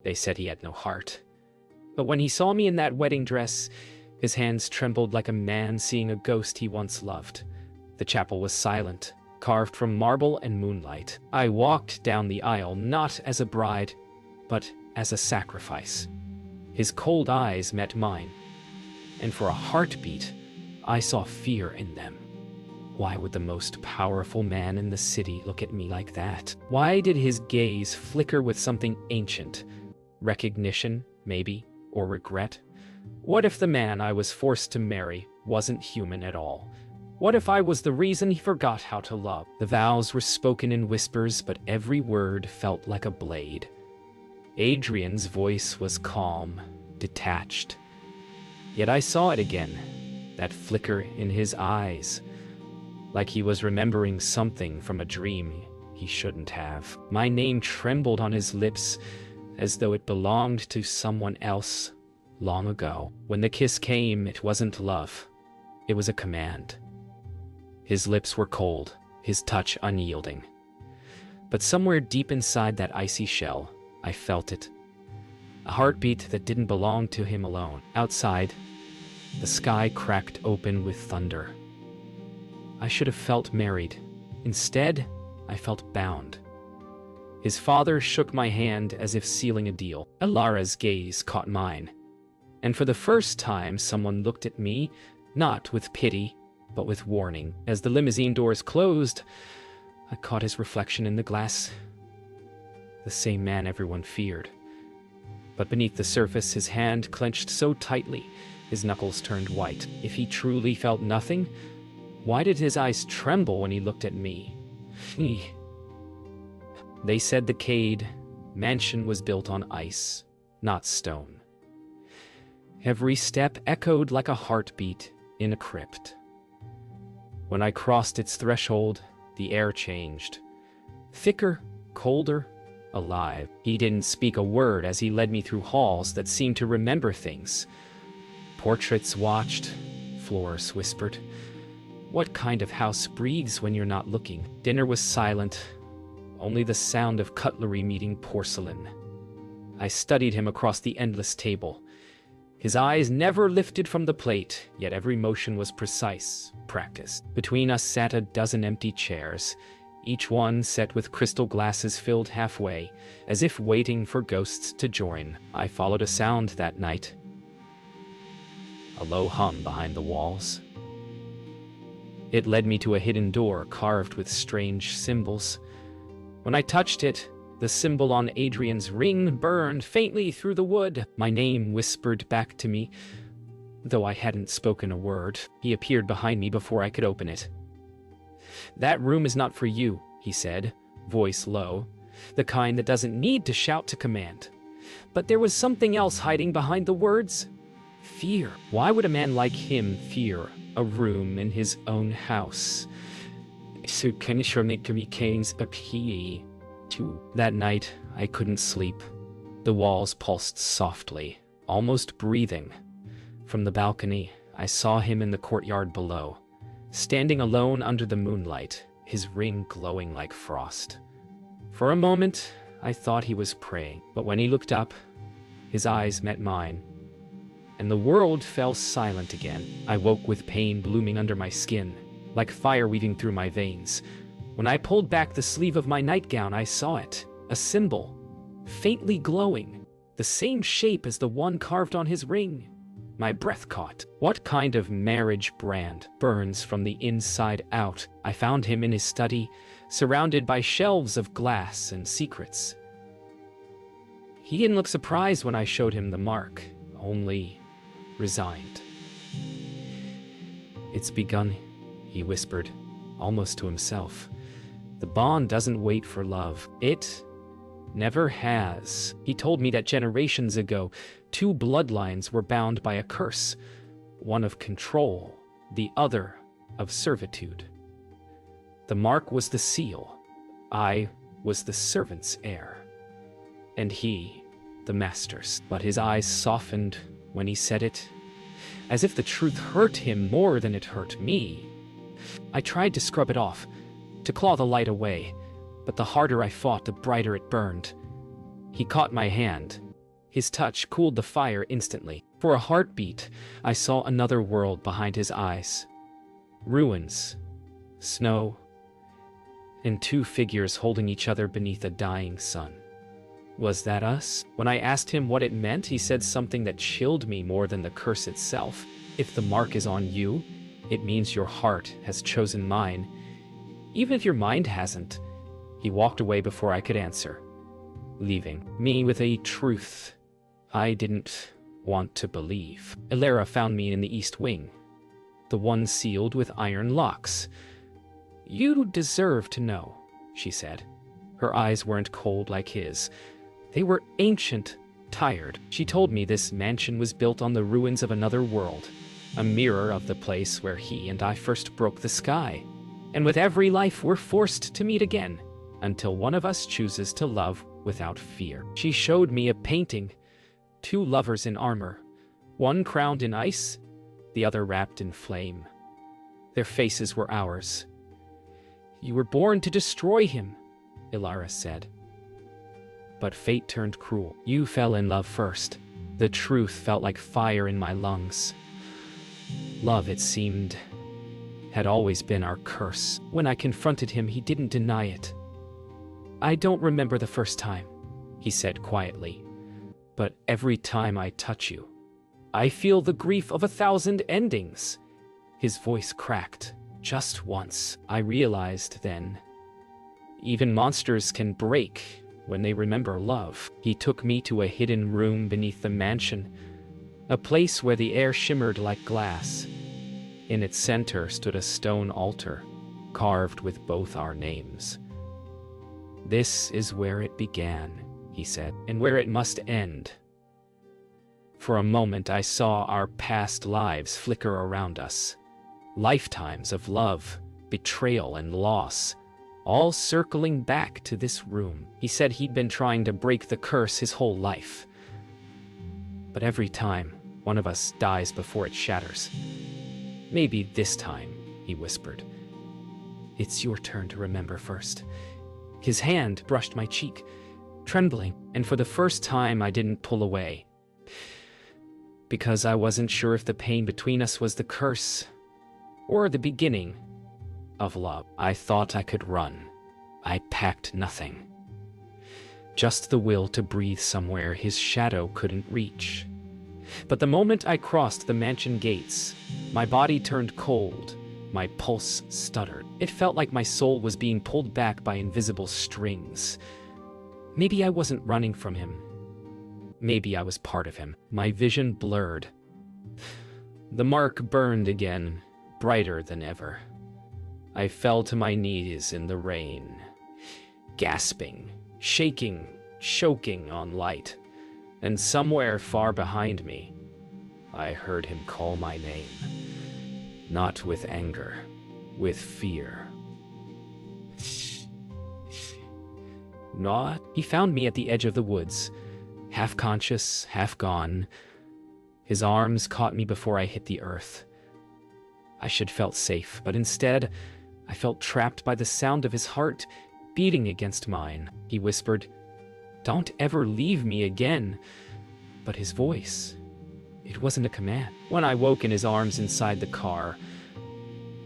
They said he had no heart. But when he saw me in that wedding dress, his hands trembled like a man seeing a ghost he once loved. The chapel was silent, carved from marble and moonlight. I walked down the aisle not as a bride, but as a sacrifice. His cold eyes met mine, and for a heartbeat, I saw fear in them. Why would the most powerful man in the city look at me like that? Why did his gaze flicker with something ancient? Recognition, maybe, or regret? What if the man I was forced to marry wasn't human at all? What if I was the reason he forgot how to love? The vows were spoken in whispers, but every word felt like a blade. Adrian's voice was calm, detached. Yet I saw it again, that flicker in his eyes, like he was remembering something from a dream he shouldn't have. My name trembled on his lips, as though it belonged to someone else long ago. When the kiss came, it wasn't love. It was a command. His lips were cold, his touch unyielding. But somewhere deep inside that icy shell, I felt it. A heartbeat that didn't belong to him alone. Outside, the sky cracked open with thunder. I should have felt married. Instead, I felt bound. His father shook my hand as if sealing a deal. Alara's gaze caught mine. And for the first time, someone looked at me, not with pity, but with warning. As the limousine doors closed, I caught his reflection in the glass. The same man everyone feared. But beneath the surface, his hand clenched so tightly, his knuckles turned white. If he truly felt nothing, why did his eyes tremble when he looked at me? They said the Cade mansion was built on ice, not stone. Every step echoed like a heartbeat in a crypt. When I crossed its threshold, the air changed. Thicker, colder, alive. He didn't speak a word as he led me through halls that seemed to remember things. Portraits watched, floors whispered. What kind of house breathes when you're not looking? Dinner was silent, only the sound of cutlery meeting porcelain. I studied him across the endless table. His eyes never lifted from the plate, yet every motion was precise, practiced. Between us sat a dozen empty chairs, each one set with crystal glasses filled halfway, as if waiting for ghosts to join. I followed a sound that night. A low hum behind the walls. It led me to a hidden door carved with strange symbols. When I touched it, the symbol on Adrian's ring burned faintly through the wood. My name whispered back to me, though I hadn't spoken a word. He appeared behind me before I could open it. "That room is not for you," he said, voice low, the kind that doesn't need to shout to command. But there was something else hiding behind the words. Fear. Why would a man like him fear a room in his own house? So can you make to me Kane's appeal? That night, I couldn't sleep. The walls pulsed softly, almost breathing. From the balcony, I saw him in the courtyard below, standing alone under the moonlight, his ring glowing like frost. For a moment, I thought he was praying, but when he looked up, his eyes met mine, and the world fell silent again. I woke with pain blooming under my skin, like fire weaving through my veins. When I pulled back the sleeve of my nightgown, I saw it, a symbol, faintly glowing, the same shape as the one carved on his ring. My breath caught. What kind of marriage brand burns from the inside out? I found him in his study, surrounded by shelves of glass and secrets. He didn't look surprised when I showed him the mark, only resigned. "It's begun," he whispered, almost to himself. "The bond doesn't wait for love. It never has." He told me that generations ago, two bloodlines were bound by a curse, one of control, the other of servitude. The mark was the seal. I was the servant's heir, and he, the master's. But his eyes softened when he said it, as if the truth hurt him more than it hurt me. I tried to scrub it off, to claw the light away, but the harder I fought, the brighter it burned. He caught my hand, His touch cooled the fire instantly. For a heartbeat, I saw another world behind his eyes. Ruins, snow, and two figures holding each other beneath a dying sun. Was that us? When I asked him what it meant, he said something that chilled me more than the curse itself. If the mark is on you, it means your heart has chosen mine. Even if your mind hasn't. He walked away before I could answer, leaving me with a truth I didn't want to believe. Elara found me in the East Wing, the one sealed with iron locks. You deserve to know, she said. Her eyes weren't cold like his. They were ancient, tired. She told me this mansion was built on the ruins of another world, a mirror of the place where he and I first broke the sky. And with every life, we're forced to meet again, until one of us chooses to love without fear. She showed me a painting, two lovers in armor, one crowned in ice, the other wrapped in flame. Their faces were ours. You were born to destroy him, Elara said. But fate turned cruel. You fell in love first. The truth felt like fire in my lungs. Love, it seemed, had always been our curse. When I confronted him, he didn't deny it. I don't remember the first time, he said quietly, but every time I touch you, I feel the grief of 1,000 endings. His voice cracked. Just once, I realized then, even monsters can break when they remember love. He took me to a hidden room beneath the mansion, a place where the air shimmered like glass. In its center stood a stone altar, carved with both our names. This is where it began, he said, and where it must end. For a moment, I saw our past lives flicker around us. Lifetimes of love, betrayal, and loss, all circling back to this room. He said he'd been trying to break the curse his whole life. But every time, one of us dies before it shatters. Maybe this time, he whispered. It's your turn to remember first. His hand brushed my cheek, trembling, and for the first time I didn't pull away. Because I wasn't sure if the pain between us was the curse or the beginning of love. I thought I could run. I packed nothing. Just the will to breathe somewhere his shadow couldn't reach. But the moment I crossed the mansion gates, my body turned cold. My pulse stuttered. It felt like my soul was being pulled back by invisible strings. Maybe I wasn't running from him. Maybe I was part of him. My vision blurred. The mark burned again, brighter than ever. I fell to my knees in the rain, gasping, shaking, choking on light. And somewhere far behind me, I heard him call my name. Not with anger, with fear. Not. He found me at the edge of the woods, half conscious, half gone. His arms caught me before I hit the earth. I should felt safe, but instead, I felt trapped by the sound of his heart beating against mine. He whispered, "Don't ever leave me again." But his voice, it wasn't a command. When I woke in his arms inside the car,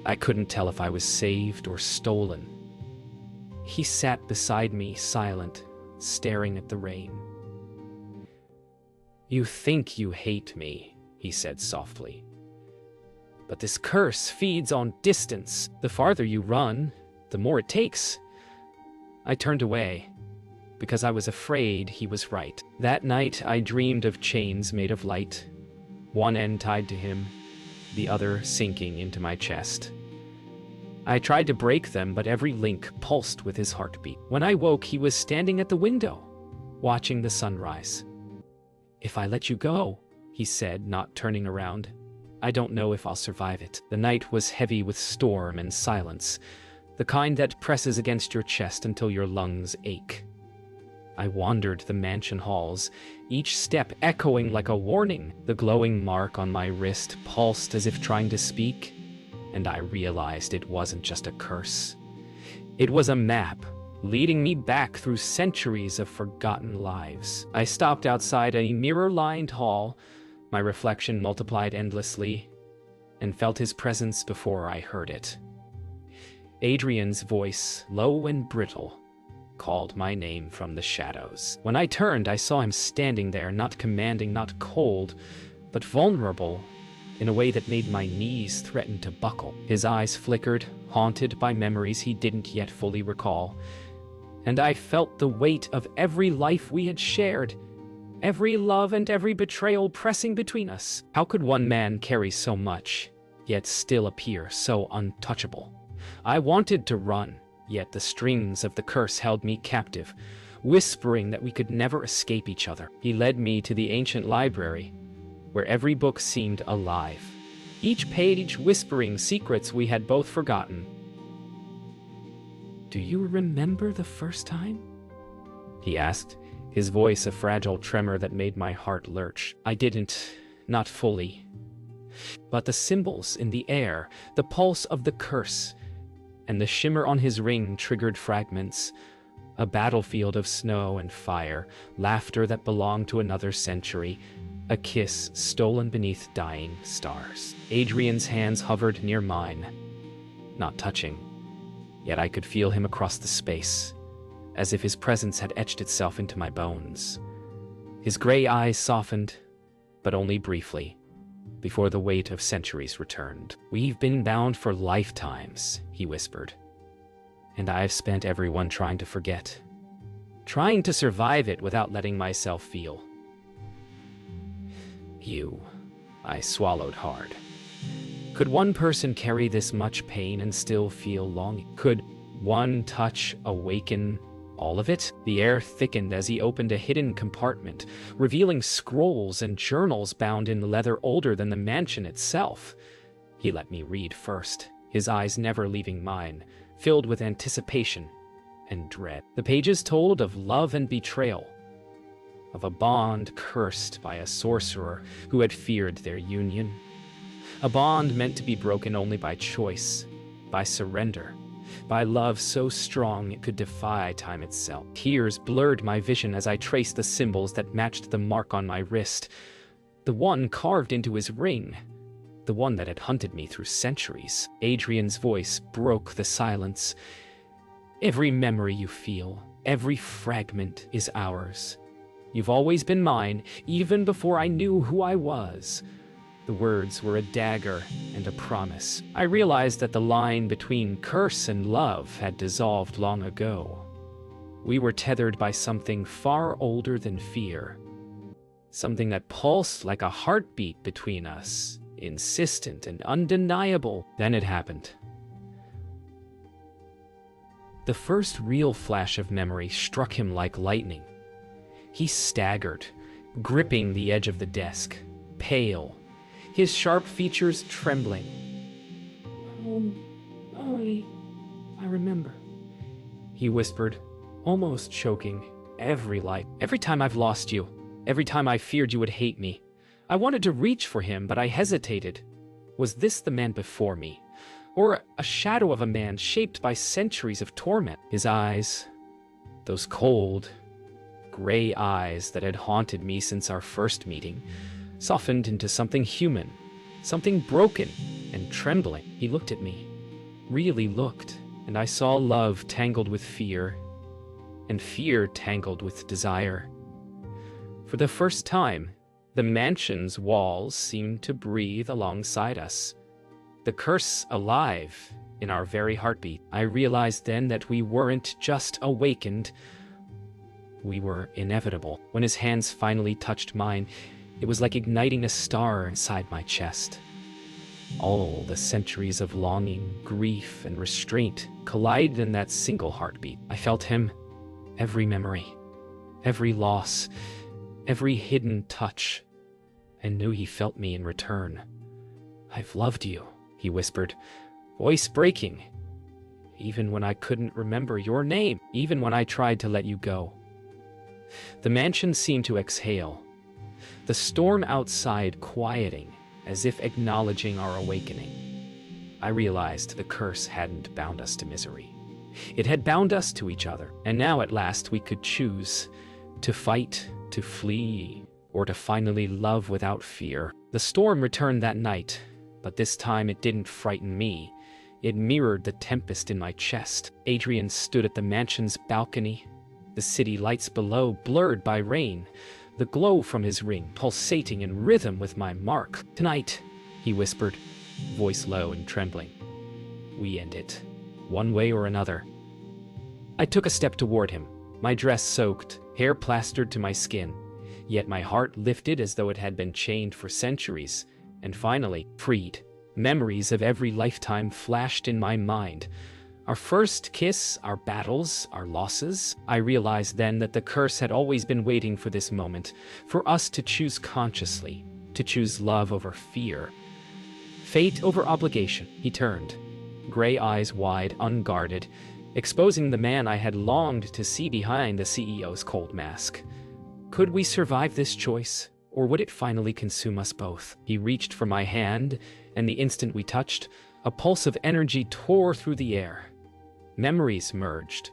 I couldn't tell if I was saved or stolen. He sat beside me, silent, staring at the rain. "You think you hate me," he said softly. "But this curse feeds on distance. The farther you run, the more it takes." I turned away, because I was afraid he was right. That night, I dreamed of chains made of light, one end tied to him, the other sinking into my chest. I tried to break them, but every link pulsed with his heartbeat. When I woke, he was standing at the window, watching the sunrise. "If I let you go," he said, not turning around, "I don't know if I'll survive it." The night was heavy with storm and silence, the kind that presses against your chest until your lungs ache. I wandered the mansion halls, each step echoing like a warning. The glowing mark on my wrist pulsed as if trying to speak, and I realized it wasn't just a curse. It was a map, leading me back through centuries of forgotten lives. I stopped outside a mirror-lined hall, my reflection multiplied endlessly, and felt his presence before I heard it. Adrian's voice, low and brittle, called my name from the shadows. When I turned, I saw him standing there, not commanding, not cold, but vulnerable, in a way that made my knees threaten to buckle. His eyes flickered, haunted by memories he didn't yet fully recall, and I felt the weight of every life we had shared, every love and every betrayal pressing between us. How could one man carry so much, yet still appear so untouchable? I wanted to run, yet the strings of the curse held me captive, whispering that we could never escape each other. He led me to the ancient library, where every book seemed alive, each page whispering secrets we had both forgotten. "Do you remember the first time?" he asked, his voice a fragile tremor that made my heart lurch. I didn't, not fully. But the symbols in the air, the pulse of the curse, and the shimmer on his ring triggered fragments. A battlefield of snow and fire, laughter that belonged to another century, a kiss stolen beneath dying stars. Adrian's hands hovered near mine, not touching, yet I could feel him across the space, as if his presence had etched itself into my bones. His gray eyes softened, but only briefly, before the weight of centuries returned. "We've been bound for lifetimes," he whispered, "and I've spent every one trying to forget, trying to survive it without letting myself feel. You," I swallowed hard. Could one person carry this much pain and still feel longing? Could one touch awaken all of it? The air thickened as he opened a hidden compartment, revealing scrolls and journals bound in leather older than the mansion itself. He let me read first, his eyes never leaving mine, filled with anticipation and dread. The pages told of love and betrayal, of a bond cursed by a sorcerer who had feared their union. A bond meant to be broken only by choice, by surrender, by love so strong it could defy time itself. Tears blurred my vision as I traced the symbols that matched the mark on my wrist, the one carved into his ring, the one that had hunted me through centuries. Adrian's voice broke the silence. "Every memory you feel, every fragment is ours. You've always been mine, even before I knew who I was." The words were a dagger and a promise. I realized that the line between curse and love had dissolved long ago. We were tethered by something far older than fear, something that pulsed like a heartbeat between us, insistent and undeniable. Then it happened. The first real flash of memory struck him like lightning. He staggered, gripping the edge of the desk, pale, his sharp features trembling. I remember," he whispered, almost choking. Every time I've lost you, every time I feared you would hate me. I wanted to reach for him, but I hesitated. Was this the man before me, or a shadow of a man shaped by centuries of torment? His eyes, those cold, gray eyes that had haunted me since our first meeting, softened into something human, something broken and trembling. He looked at me, really looked, and I saw love tangled with fear, and fear tangled with desire. For the first time, the mansion's walls seemed to breathe alongside us, the curse alive in our very heartbeat. I realized then that we weren't just awakened, we were inevitable. When his hands finally touched mine, it was like igniting a star inside my chest. All the centuries of longing, grief, and restraint collided in that single heartbeat. I felt him, every memory, every loss, every hidden touch, and knew he felt me in return. "I've loved you," he whispered, voice breaking, "even when I couldn't remember your name, even when I tried to let you go." The mansion seemed to exhale, the storm outside quieting, as if acknowledging our awakening. I realized the curse hadn't bound us to misery. It had bound us to each other, and now at last we could choose to fight, to flee, or to finally love without fear. The storm returned that night, but this time it didn't frighten me. It mirrored the tempest in my chest. Adrian stood at the mansion's balcony, the city lights below blurred by rain, the glow from his ring pulsating in rhythm with my mark. "Tonight," he whispered, voice low and trembling, "we end it, one way or another." I took a step toward him, my dress soaked, hair plastered to my skin, yet my heart lifted as though it had been chained for centuries, and finally freed. Memories of every lifetime flashed in my mind. Our first kiss, our battles, our losses. I realized then that the curse had always been waiting for this moment, for us to choose consciously, to choose love over fear, fate over obligation. He turned, gray eyes wide, unguarded, exposing the man I had longed to see behind the CEO's cold mask. Could we survive this choice, or would it finally consume us both? He reached for my hand, and the instant we touched, a pulse of energy tore through the air. Memories merged,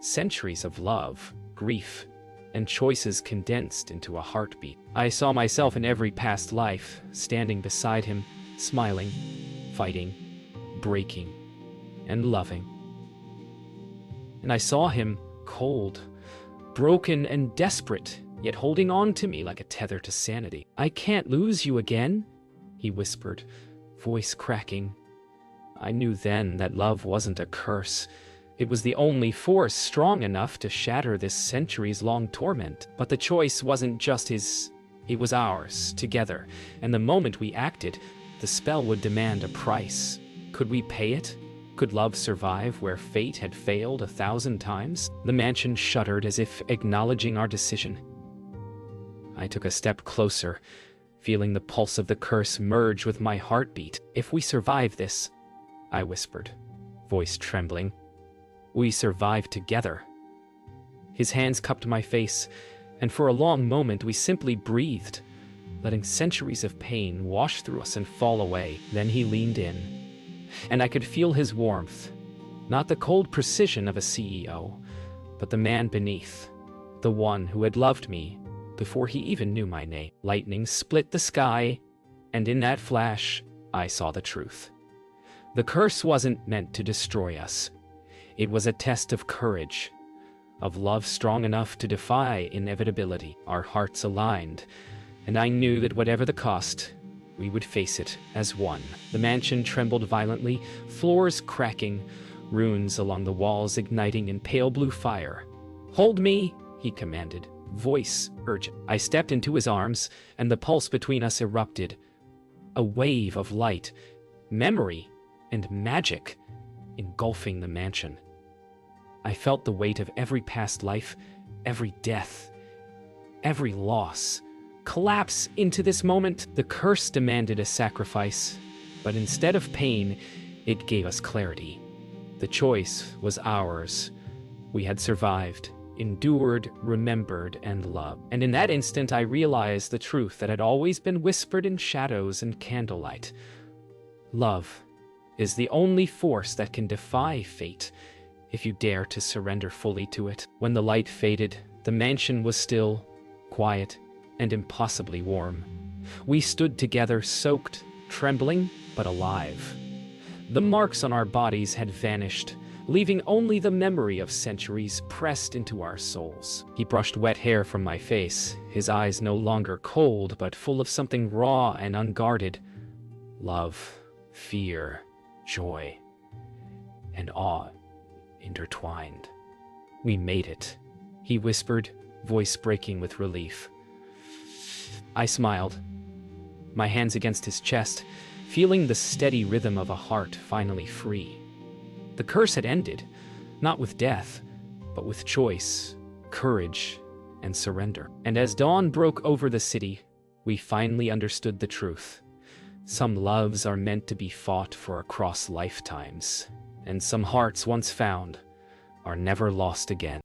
centuries of love, grief, and choices condensed into a heartbeat. I saw myself in every past life, standing beside him, smiling, fighting, breaking, and loving. And I saw him cold, broken, and desperate, yet holding on to me like a tether to sanity. "I can't lose you again," he whispered, voice cracking. I knew then that love wasn't a curse. It was the only force strong enough to shatter this centuries-long torment. But the choice wasn't just his, it was ours, together. And the moment we acted, the spell would demand a price. Could we pay it? Could love survive where fate had failed 1,000 times? The mansion shuddered as if acknowledging our decision. I took a step closer, feeling the pulse of the curse merge with my heartbeat. "If we survive this," I whispered, voice trembling, "we survive together." His hands cupped my face, and for a long moment we simply breathed, letting centuries of pain wash through us and fall away. Then he leaned in, and I could feel his warmth, not the cold precision of a CEO, but the man beneath, the one who had loved me before he even knew my name. Lightning split the sky, and in that flash, I saw the truth. The curse wasn't meant to destroy us. It was a test of courage, of love strong enough to defy inevitability. Our hearts aligned, and I knew that whatever the cost, we would face it as one. The mansion trembled violently, floors cracking, runes along the walls igniting in pale blue fire. "Hold me," he commanded, voice urgent. I stepped into his arms, and the pulse between us erupted. A wave of light, memory, and magic engulfing the mansion. I felt the weight of every past life, every death, every loss, collapse into this moment. The curse demanded a sacrifice, but instead of pain, it gave us clarity. The choice was ours. We had survived, endured, remembered, and loved. And in that instant, I realized the truth that had always been whispered in shadows and candlelight. Love is the only force that can defy fate if you dare to surrender fully to it. When the light faded, the mansion was still, quiet, and impossibly warm. We stood together, soaked, trembling, but alive. The marks on our bodies had vanished, leaving only the memory of centuries pressed into our souls. He brushed wet hair from my face, his eyes no longer cold, but full of something raw and unguarded. Love, fear, joy, and awe intertwined. "We made it," he whispered, voice breaking with relief. I smiled, my hands against his chest, feeling the steady rhythm of a heart finally free. The curse had ended, not with death, but with choice, courage, and surrender. And as dawn broke over the city, we finally understood the truth. Some loves are meant to be fought for across lifetimes, and some hearts once found are never lost again.